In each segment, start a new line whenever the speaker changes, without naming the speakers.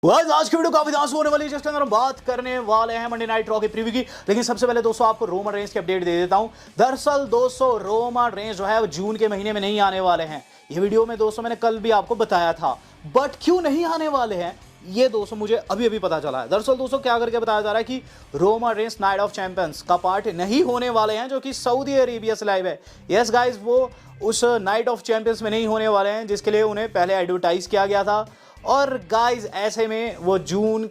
Guys आज की video काफी धांसू होने वाली है जिसके अंदर हम बात करने वाले हैं मंडे नाइट रॉ की प्रीव्यू की। लेकिन सबसे पहले दोस्तों आपको रोमन रेंज की अपडेट दे देता हूं। दरअसल दोस्तों रोमन रेंज जो है वो जून के महीने में नहीं आने वाले हैं। ये वीडियो में दोस्तों मैंने कल भी आपको बताया था, बट क्यों नहीं आने वाले हैं ये दोस्तों मुझे अभी अभी पता चला है। दरअसल दोस्तों क्या करके बताया जा रहा है कि Roman Reigns night of champions का पार्ट नहीं होने वाले हैं जो कि सऊदी अरेबिया से लाइव है। यस गाइस, वो उस नाइट ऑफ चैंपियंस में नहीं होने वाले हैं जिसके लिए उन्हें पहले एडवर्टाइज किया गया था। और गाइज ऐसे में वो जून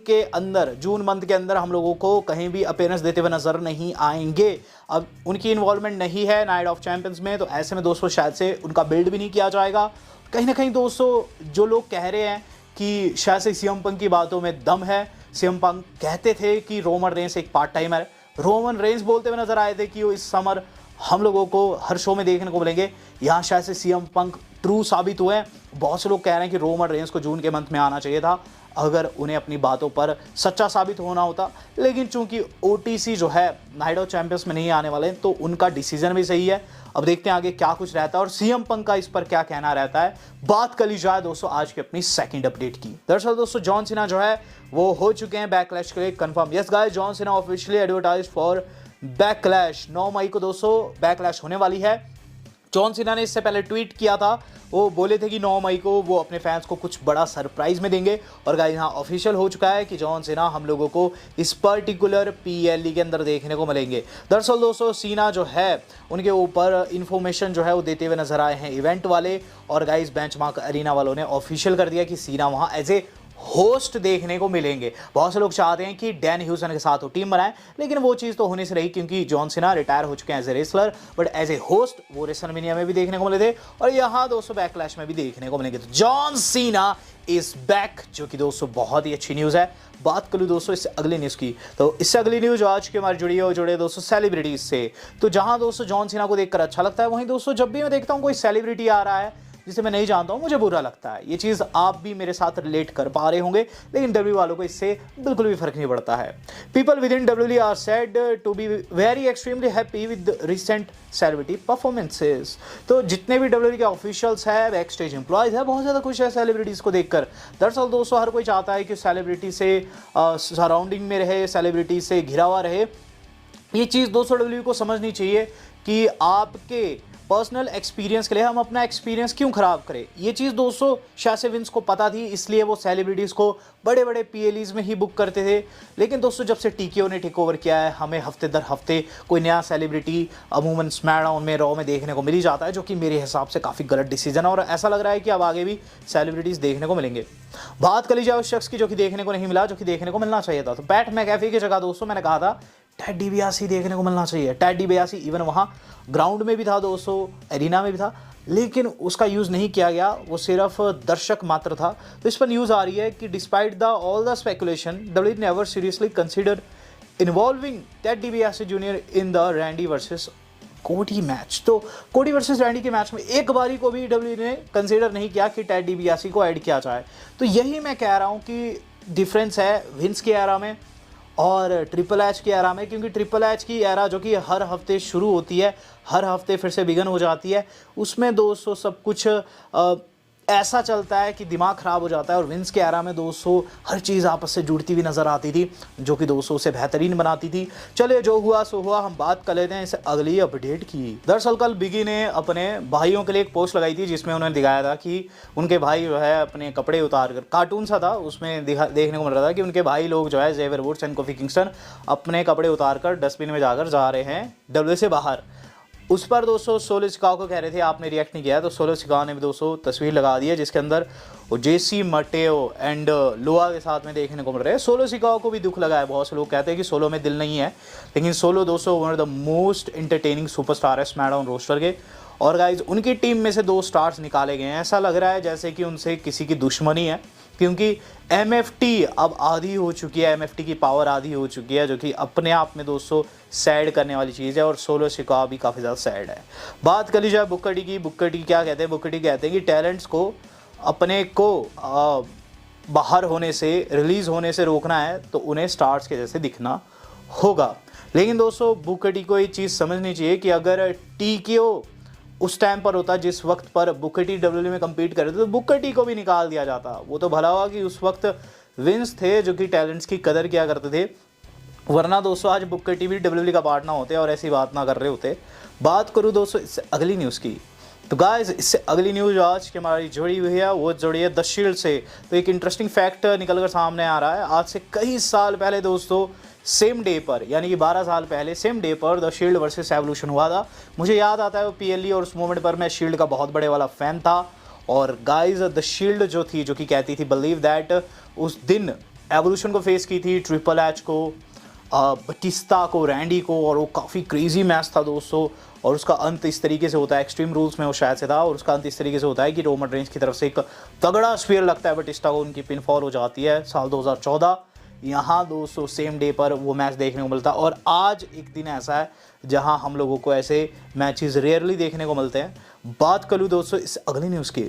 मंथ के अंदर हम लोगों को कहीं भी अपीयरेंस देते हुए नजर नहीं आएंगे। अब उनकी इन्वॉल्वमेंट नहीं है नाइट ऑफ चैंपियंस में, तो ऐसे में दोस्तों शायद से उनका बिल्ड भी नहीं किया जाएगा। कहीं ना कहीं दोस्तों जो लोग कह रहे हैं कि शायद से सीएम पंक की बातों में दम है। सीएम पंक कहते थे कि रोमन रेंज एक पार्ट टाइमर है। रोमन रेंज बोलते हुए नजर आए थे कि वो इस समर हम लोगों को हर शो में देखने को मिलेंगे। यहाँ शायद से सीएम पंक ट्रू साबित हुए हैं। बहुत से लोग कह रहे हैं कि रोमन रेंज को जून के मंथ में आना चाहिए था अगर उन्हें अपनी बातों पर सच्चा साबित होना होता। लेकिन चूंकि ओटीसी जो है नाइट ऑफ चैंपियंस में नहीं आने वाले तो उनका डिसीजन भी सही है। अब देखते हैं आगे क्या कुछ रहता है और सीएम पंक का इस पर क्या कहना रहता है। बात कर ली जाए दोस्तों आज की अपनी सेकंड अपडेट की। दरअसल दोस्तों जॉन सीना जो है वो हो चुके हैं बैकलैश के लिए confirm. Yes guys, John Cena officially advertise for backlash. 9 मई को दोस्तों बैकलैश होने वाली है। जॉन सीना ने इससे पहले ट्वीट किया था, वो बोले थे कि 9 मई को वो अपने फैंस को कुछ बड़ा सरप्राइज में देंगे। और गाइस यहाँ ऑफिशियल हो चुका है कि जॉन सीना हम लोगों को इस पर्टिकुलर पीएलई के अंदर देखने को मिलेंगे। दरअसल दोस्तों सीना जो है उनके ऊपर इंफॉर्मेशन जो है वो देते हुए नजर आए हैं इवेंट वाले। और गाइस बेंचमार्क एरिना वालों ने ऑफिशियल कर दिया कि सीना वहाँ एज ए होस्ट देखने को मिलेंगे। बहुत से लोग चाहते हैं कि डैन ह्यूसन के साथ वो टीम बनाए, लेकिन वो चीज़ तो होने से रही क्योंकि जॉन सीना रिटायर हो चुके हैं as a wrestler, but as a host वो रेसलमेनिया में भी देखने को मिले थे और यहाँ दोस्तों बैकलैश में भी देखने को मिलेंगे। तो जॉन सीना इज बैक, जो कि दोस्तों बहुत ही अच्छी न्यूज़ है। बात करूँ दोस्तों इससे अगली न्यूज़ की, तो इससे अगली न्यूज़ आज की हमारी जुड़ी है वो जुड़े दोस्तों सेलिब्रिटीज से। तो जहाँ दोस्तों जॉन सीना को देखकर अच्छा लगता है, वहीं दोस्तों जब भी मैं देखता हूँ कोई सेलिब्रिटी आ रहा है जिसे मैं नहीं जानता हूं मुझे बुरा लगता है। ये चीज़ आप भी मेरे साथ रिलेट कर पा रहे होंगे, लेकिन डब्ल्यू वालों को इससे बिल्कुल भी फर्क नहीं पड़ता है। People within W R said to be very extremely happy with recent celebrity performances. तो जितने भी डब्ल्यू के ऑफिशियल्स है, बैक स्टेज एम्प्लॉयज है, बहुत ज़्यादा खुश है सेलिब्रिटीज़ को देखकर। दरअसल दोस्तों हर कोई चाहता है कि सेलिब्रिटी से सराउंडिंग में रहे, सेलिब्रिटी से घिरा हुआ रहे। ये चीज़ दोस्तों डब्ल्यू को समझनी चाहिए कि आपके पर्सनल एक्सपीरियंस के लिए हम अपना एक्सपीरियंस क्यों खराब करें। ये चीज़ दोस्तों शायद से विंस को पता थी, इसलिए वो सेलिब्रिटीज़ को बड़े बड़े पीएलईज में ही बुक करते थे। लेकिन दोस्तों जब से टीकेओ ने टेक ओवर किया है, हमें हफ्ते दर हफ्ते कोई नया सेलिब्रिटी अमूमन स्मैकडाउन में, रॉ में देखने को मिल ही जाता है, जो कि मेरे हिसाब से काफ़ी गलत डिसीजन है और ऐसा लग रहा है कि अब आगे भी सेलिब्रिटीज़ देखने को मिलेंगे। बात कर ली जाए उस शख्स की जो कि देखने को नहीं मिला, जो कि देखने को मिलना चाहिए था, तो पैट मैकएफी की जगह दोस्तों मैंने कहा था टेड डिबियासी देखने को मिलना चाहिए। टेड डिबियासी इवन वहाँ ग्राउंड में भी था दोस्तों, एरिना में भी था, लेकिन उसका यूज़ नहीं किया गया, वो सिर्फ दर्शक मात्र था। तो इस पर न्यूज़ आ रही है कि despite the all the speculation W never seriously consider involving Ted DiBiase junior in the Randy versus Cody match. तो कोडी वर्सेस रैंडी के मैच में एक बारी को भी डब्ल्यू ने कंसिडर नहीं किया कि टेड डिबियासी को ऐड किया जाए। तो यही मैं कह रहा हूँ कि डिफरेंस है विंस की एरा में और ट्रिपल एच की एरा में, क्योंकि ट्रिपल एच की एरा जो कि हर हफ्ते शुरू होती है, हर हफ्ते फिर से बिगन हो जाती है, उसमें दोस्तों सब कुछ ऐसा चलता है कि दिमाग ख़राब हो जाता है। और विंस के एरा में दोस्तों हर चीज़ आपस से जुड़ती हुई नज़र आती थी, जो कि दोस्तों उसे बेहतरीन बनाती थी। चलिए जो हुआ सो हुआ, हम बात कर लेते हैं इस अगली अपडेट की। दरअसल कल बिगी ने अपने भाइयों के लिए एक पोस्ट लगाई थी जिसमें उन्होंने दिखाया था कि उनके भाई जो है अपने कपड़े उतार कर, कार्टून सा था उसमें देखने को मिल रहा था कि उनके भाई लोग जो है Xavier Woods and Kofi Kingston अपने कपड़े उतार कर डस्टबिन में जाकर जा रहे हैं डब्ल्यू से बाहर। उस पर दोस्तों सोलो सिकाओ को कह रहे थे आपने रिएक्ट नहीं किया, तो सोलो सिकाओ ने भी दोस्तों तस्वीर लगा दी है जिसके अंदर वो जेसी मटेओ एंड लोआ के साथ में देखने को मिल रहे हैं। सोलो सिकाओ को भी दुख लगा है। बहुत से लोग कहते हैं कि सोलो में दिल नहीं है, लेकिन सोलो दोस्तों one of the most entertaining superstar है स्मैकडाउन रोस्टर के। और गाइज उनकी टीम में से 2 स्टार्स निकाले गए हैं। ऐसा लग रहा है जैसे कि उनसे किसी की दुश्मनी है, क्योंकि एमएफटी अब आधी हो चुकी है, एमएफटी की पावर आधी हो चुकी है, जो कि अपने आप में दोस्तों सैड करने वाली चीज़ है। और सोलो सिकाओ भी काफ़ी ज़्यादा सैड है। बात कर ली जाए बुकर टी की, बुकर टी क्या कहते हैं? बुकर टी कहते हैं कि टैलेंट्स को अपने को बाहर होने से, रिलीज़ होने से रोकना है तो उन्हें स्टार्स के जैसे दिखना होगा। लेकिन दोस्तों बुकर टी को ये चीज़ समझनी चाहिए कि अगर टीकेओ उस टाइम पर होता जिस वक्त पर बुकर टी डब्ल्यू में कम्पीट कर रहे थे, तो बुकर टी को भी निकाल दिया जाता। वो तो भला हुआ कि उस वक्त विंस थे जो कि टैलेंट्स की कदर किया करते थे, वरना दोस्तों आज बुकर टी भी डब्ल्यूडब्ल्यूई का पार्ट ना होते और ऐसी बात ना कर रहे होते। बात करूँ दोस्तों इससे अगली न्यूज़ की, तो गाइस इससे अगली न्यूज़ आज की हमारी जुड़ी हुई है, वो जुड़ी है द शील्ड से। तो एक इंटरेस्टिंग फैक्ट निकल कर सामने आ रहा है। आज से कई साल पहले दोस्तों सेम डे पर, यानी कि 12 साल पहले सेम डे पर द शील्ड वर्सेस एवोल्यूशन हुआ था। मुझे याद आता है वो पीएलई, और उस मोमेंट पर मैं शील्ड का बहुत बड़े वाला फैन था। और गाइस द शील्ड जो थी, जो कि कहती थी बिलीव दैट, उस दिन एवोल्यूशन को फेस की थी, ट्रिपल एच को, बटिस्ता को, रैंडी को, और वो काफ़ी क्रेजी मैच था दोस्तों। और उसका अंत इस तरीके से होता है, एक्सट्रीम रूल्स में वो शायद से था, और उसका अंत इस तरीके से होता है कि रोमन रेंज की तरफ से एक तगड़ा स्पीयर लगता है बटिस्टा को, उनकी पिनफॉल हो जाती है साल 2014। यहाँ दोस्तों सेम डे पर वो मैच देखने को मिलता है। और आज एक दिन ऐसा है जहाँ हम लोगों को ऐसे मैचेस रेयरली देखने को मिलते हैं। बात करूँ दोस्तों इस अगली न्यूज़ की,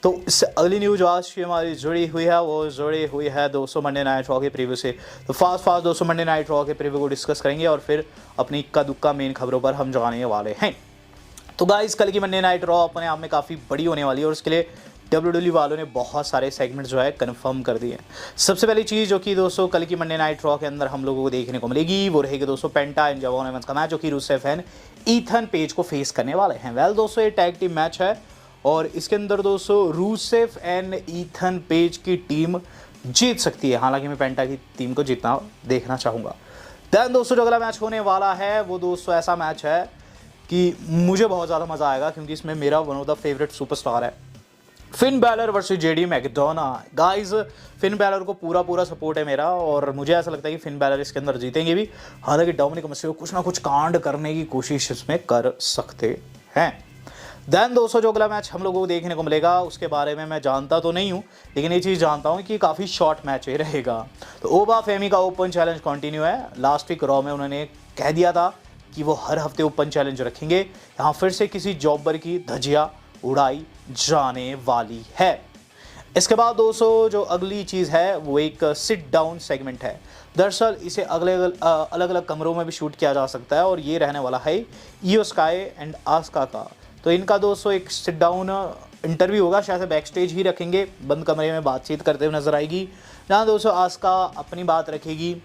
तो इससे अगली न्यूज़ आज की हमारी जुड़ी हुई है, वो जुड़ी हुई है दोस्तों मंडे नाइट रॉ के प्रीव्यू से। तो फास्ट दोस्तों मंडे नाइट रॉ के प्रीव्यू को डिस्कस करेंगे और फिर अपनी इक्का दुक्का मेन खबरों पर हम जाने वाले हैं। तो गाइस कल की मंडे नाइट रॉ अपने आप में काफ़ी बड़ी होने वाली है, और उसके लिए डब्ल्यूडब्ल्यूई वालों ने बहुत सारे सेगमेंट जो है कंफर्म कर दिए हैं। सबसे पहली चीज़ जो कि दोस्तों कल की मंडे नाइट रॉ के अंदर हम लोगों को देखने को मिलेगी, वो रहेगी दोस्तों पेंटा एंड जॉन एवंस का मैच, जो कि रूसेफ एंड ईथन पेज को फेस करने वाले हैं। वेल दोस्तों ये टैग टीम मैच है, और इसके अंदर दोस्तों रूसेफ एंड ईथन पेज की टीम जीत सकती है, हालांकि मैं पेंटा की टीम को जीतना देखना चाहूँगा। दैन दोस्तों जो अगला मैच होने वाला है वो दोस्तों ऐसा मैच है कि मुझे बहुत ज़्यादा मज़ा आएगा, क्योंकि इसमें मेरा one of the favourite superstar है, Finn Balor versus JD McDonagh. Guys Finn Balor को पूरा सपोर्ट है मेरा, और मुझे ऐसा लगता है कि फिन बैलर इसके अंदर जीतेंगे भी, हालांकि डोमिनिक मिस्टेरियो कुछ ना कुछ कांड करने की कोशिश इसमें कर सकते हैं। दैन दोस्तों जो अगला मैच हम लोगों को देखने को मिलेगा उसके बारे में मैं जानता तो नहीं हूँ, लेकिन ये चीज़ जानता हूँ कि काफ़ी शॉर्ट मैच ही रहेगा। तो ओबा फेमी का ओपन चैलेंज कंटिन्यू है। लास्ट वीक रॉ में उन्होंने कह दिया था कि वो हर हफ्ते ओपन चैलेंज रखेंगे। यहाँ फिर से किसी जॉबर की धज्जियाँ उड़ाई जाने वाली है। इसके बाद दोस्तों जो अगली चीज़ है वो एक सिट डाउन सेगमेंट है। दरअसल इसे अलग अलग कमरों में भी शूट किया जा सकता है, और ये रहने वाला है ईओ स्काई एंड आस्का का। तो इनका दोस्तों एक सिट डाउन इंटरव्यू होगा, शायद से बैक स्टेज ही रखेंगे, बंद कमरे में बातचीत करते हुए नजर आएगी। जहाँ दोस्तों आस्का अपनी बात रखेगी,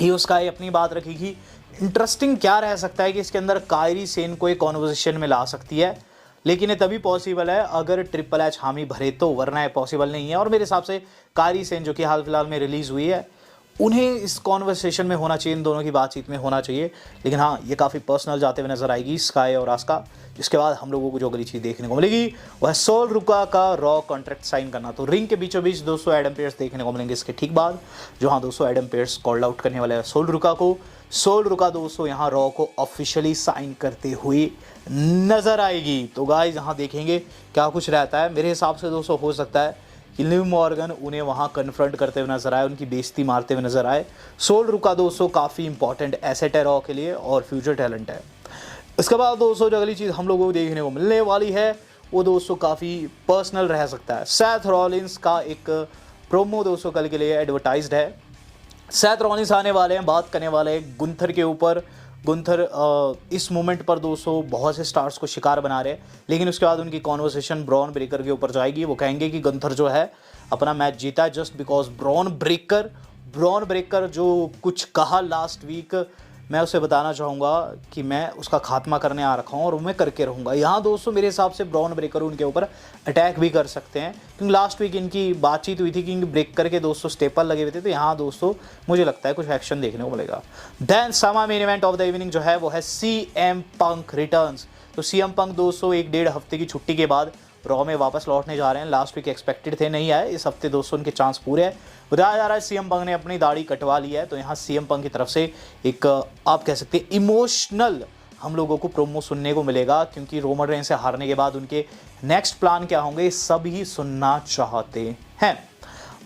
ईओ स्काई अपनी बात रखेगी। इंटरेस्टिंग क्या रह सकता है कि इसके अंदर कायरी सेन को एक कॉन्वर्सेशन में ला सकती है, लेकिन ये तभी पॉसिबल है अगर ट्रिपल एच हामी भरे तो, वरना ये पॉसिबल नहीं है। और मेरे हिसाब से कायरी सेन जो कि हाल फिलहाल में रिलीज़ हुई है, उन्हें इस कॉन्वर्सेशन में होना चाहिए, इन दोनों की बातचीत में होना चाहिए। लेकिन हाँ, ये काफ़ी पर्सनल जाते हुए नजर आएगी स्काई और आस्का। जिसके बाद हम लोगों को जो अगली चीज़ देखने को मिलेगी वह सोल रुका का रॉ कॉन्ट्रैक्ट साइन करना। तो रिंग के बीचों बीच दोस्तों एडम पेयर्स देखने को मिलेंगे इसके ठीक बाद, जो हाँ दोस्तों एडम पेयर्स कॉल्ड आउट करने वाले हैं सोल रुका को। सोल रुका दोस्तों यहाँ रॉ को ऑफिशियली साइन करते हुए नजर आएगी। तो गाइस यहाँ देखेंगे क्या कुछ रहता है। मेरे हिसाब से दोस्तों हो सकता है कि लिव मॉर्गन उन्हें वहाँ कन्फ्रंट करते हुए नजर आए, उनकी बेइज्जती मारते हुए नजर आए। सोल रुका दोस्तों काफ़ी इंपॉर्टेंट एसेट है रॉ के लिए और फ्यूचर टैलेंट है। इसके बाद दोस्तों जो अगली चीज़ हम लोगों को देखने को मिलने वाली है वो दोस्तों काफ़ी पर्सनल रह सकता है। सेथ रॉलिंस का एक प्रोमो दोस्तों कल के लिए एडवर्टाइज्ड है। सेथ रॉलिंस आने वाले हैं, बात करने वाले हैं गुंथर के ऊपर। गुंथर इस मोमेंट पर दोस्तों बहुत से स्टार्स को शिकार बना रहे हैं, लेकिन उसके बाद उनकी कॉन्वर्सेशन ब्रॉन ब्रेकर के ऊपर जाएगी। वो कहेंगे कि गुंथर जो है अपना मैच जीता है जस्ट बिकॉज ब्रॉन ब्रेकर जो कुछ कहा लास्ट वीक, मैं उसे बताना चाहूँगा कि मैं उसका खात्मा करने आ रखा हूँ और मैं करके रहूँगा। यहाँ दोस्तों मेरे हिसाब से ब्रॉन ब्रेकर उनके ऊपर अटैक भी कर सकते हैं, क्योंकि लास्ट वीक इनकी बातचीत हुई थी कि ब्रेकर के दोस्तों स्टेपल लगे हुए थे। तो यहाँ दोस्तों मुझे लगता है कुछ एक्शन देखने को मिलेगा। देन समा main event of the evening जो है वो है CM पंक रिटर्न्स। तो CM पंक दोस्तों 1-1.5 हफ्ते की छुट्टी के बाद रॉ में वापस लौटने जा रहे हैं। लास्ट वीक एक्सपेक्टेड थे, नहीं आए। इस हफ्ते दोस्तों उनके चांस पूरे हैं। बताया जा रहा है CM पंक ने अपनी दाढ़ी कटवा ली है। तो यहाँ CM पंक की तरफ से एक आप कह सकते हैं इमोशनल हम लोगों को प्रोमो सुनने को मिलेगा, क्योंकि रोमन रेंज से हारने के बाद उनके नेक्स्ट प्लान क्या होंगे सब ही सुनना चाहते हैं।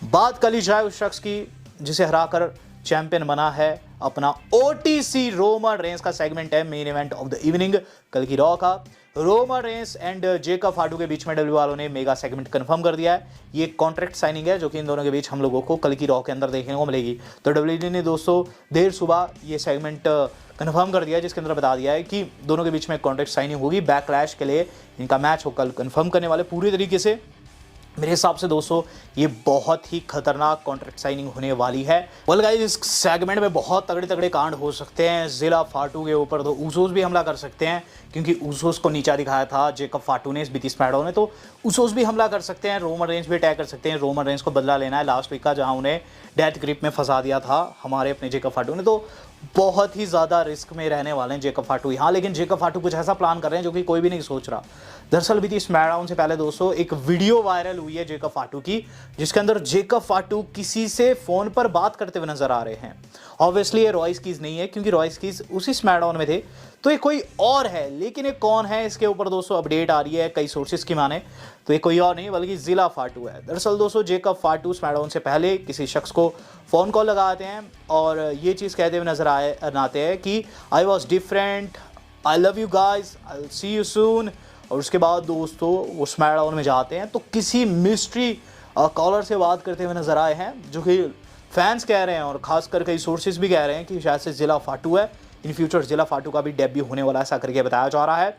बात कर ली जाए उस शख्स की जिसे हराकर चैंपियन बना है अपना OTC रोमन रेंज का सेगमेंट है main event of the evening कल की रॉ का। रोमन रेंस एंड जेकब फाडू के बीच में डब्ल्यू वालों ने मेगा सेगमेंट कंफर्म कर दिया है। ये कॉन्ट्रैक्ट साइनिंग है जो कि इन दोनों के बीच हम लोगों को कल की रॉ के अंदर देखने को मिलेगी। तो डब्ल्यूजी ने दोस्तों देर सुबह ये सेगमेंट कंफर्म कर दिया है, जिसके अंदर बता दिया है कि दोनों के बीच में कॉन्ट्रैक्ट साइनिंग होगी। बैकलैश के लिए इनका मैच हो कल कंफर्म करने वाले पूरी तरीके से। मेरे हिसाब से दोस्तों ये बहुत ही खतरनाक कॉन्ट्रैक्ट साइनिंग होने वाली है। वेल गाइस, इस सेगमेंट में बहुत तगड़े तगड़े कांड हो सकते हैं। जिला फाटू के ऊपर तो ऊसोस भी हमला कर सकते हैं, क्योंकि ऊसोस को नीचा दिखाया था जेकब फाटू ने इस बीती स्मैकडाउन ने, तो ऊसोस भी हमला कर सकते हैं। रोमन रेंज भी अटैक कर सकते हैं। रोमन रेंज को बदला लेना है लास्ट वीक का, जहां उन्हें डेथ ग्रिप में फंसा दिया था हमारे अपने जेकब फाटू ने। तो बहुत ही ज़्यादा रिस्क में रहने वाले हैं जेकब फाटू यहाँ। लेकिन जेकब फाटू कुछ ऐसा प्लान कर रहे हैं जो कि कोई भी नहीं सोच रहा। दरअसल बीती स्मैकडाउन से पहले दोस्तों एक वीडियो वायरल हुई है जेकब फाटू की, जिसके अंदर जेकब फाटू किसी से फ़ोन पर बात करते हुए नजर आ रहे हैं। ऑब्वियसली ये रॉयस कीज नहीं है, क्योंकि रॉयस कीज उसी स्मैकडाउन में थे, तो ये कोई और है। लेकिन ये कौन है, इसके ऊपर दोस्तों अपडेट आ रही है कई सोर्सेज की माने, तो ये कोई और नहीं बल्कि जिला फाटू है। दरअसल दोस्तों जेकब फाटू स्मैकडाउन से पहले किसी शख्स को फ़ोन कॉल लगाते हैं और ये चीज़ कहते हुए नजर आते हैं कि I was different, I love you guys, I see you soon. और उसके बाद दोस्तों वो स्मैकडाउन में जाते हैं, तो किसी मिस्ट्री कॉलर से बात करते हुए नजर आए हैं, जो कि फैंस कह रहे हैं और खासकर कई सोर्सेज भी कह रहे हैं कि शायद से जिला फाटू है। इन फ्यूचर जिला फाटू का भी डेब्यू होने वाला है, ऐसा करके बताया जा रहा है।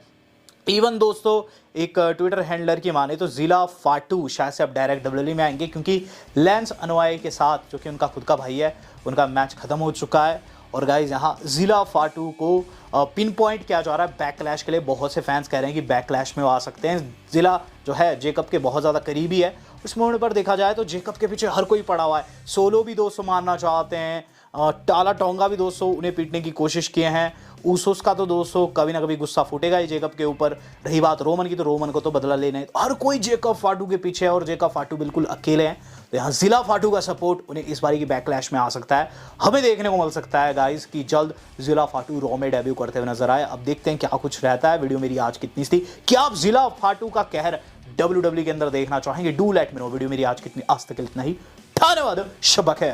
इवन दोस्तों एक ट्विटर हैंडलर की माने तो जिला फाटू शायद से अब डायरेक्ट डब्ल्यूडब्ल्यूई में आएंगे, क्योंकि लेंस अनोआई के साथ, जो कि उनका खुद का भाई है, उनका मैच खत्म हो चुका है। और गाइज यहाँ जिला फाटू को पिन पॉइंट किया जा रहा है बैकलैश के लिए। बहुत से फैंस कह रहे हैं कि बैकलैश में वो आ सकते हैं। जिला जो है जेकब के बहुत ज़्यादा करीबी है। उस मोड़ पर देखा जाए तो जेकब के पीछे हर कोई पड़ा हुआ है। सोलो भी दोस्तों मारना चाहते हैं, टाला टोंगा भी दोस्तों उन्हें पीटने की कोशिश किए हैं। ऊसोस का तो दोस्तों कभी ना कभी गुस्सा फूटेगा ही जेकब के ऊपर। रही बात रोमन की, तो रोमन को तो बदला लेना है। हर कोई जेकब फाटू के पीछे है और जेकब फाटू बिल्कुल अकेले हैं। तो यहाँ जिला फाटू का सपोर्ट उन्हें इस बारी की बैकलैश में आ सकता है। हमें देखने को मिल सकता है गाइस कि जल्द जिला फाटू रॉ में डेब्यू करते हुए नजर आए। अब देखते हैं क्या कुछ रहता है। वीडियो मेरी आज कितनी थी, क्या आप जिला फाटू का कहर WWE के अंदर देखना चाहेंगे? Do let me know. Video मेरी आज कितनी, आज तक इतना ही। धन्यवाद, शब्बा खैर।